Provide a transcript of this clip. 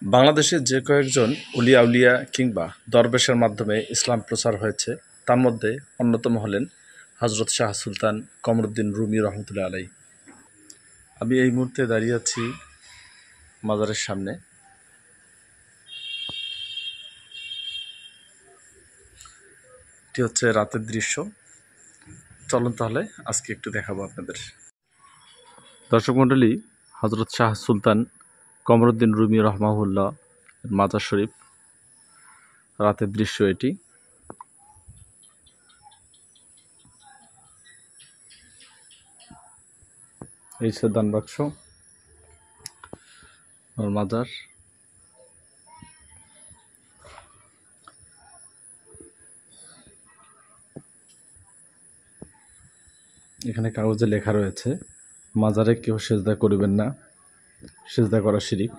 বাংলাদেশে যে কয়েকজন উলিয়া উলিয়া কিংবা দরবেশের মাধ্যমে ইসলাম প্রচার হয়েছে তার মধ্যে অন্যতম হলেন হজরত শাহ সুলতান কমরুদ্দিন রুমি রহমতুল্লাহ আলাই। আমি এই মুহূর্তে দাঁড়িয়ে আছি মাজারের সামনে। এটি হচ্ছে রাতের দৃশ্য। চলুন তাহলে আজকে একটু দেখাবো আপনাদের। দর্শক মণ্ডলী, হজরত শাহ সুলতান কমরুদ্দিন রুমি রহমাহুল্লাহ মাজার শরীফ, রাতের দৃশ্য এটি। এই হচ্ছে দান বাক্স আর মাজার। এখানে কাগজে লেখা রয়েছে, মাজারে কেউ সেজদা করিবেন না, সেজদা করা শিরিক।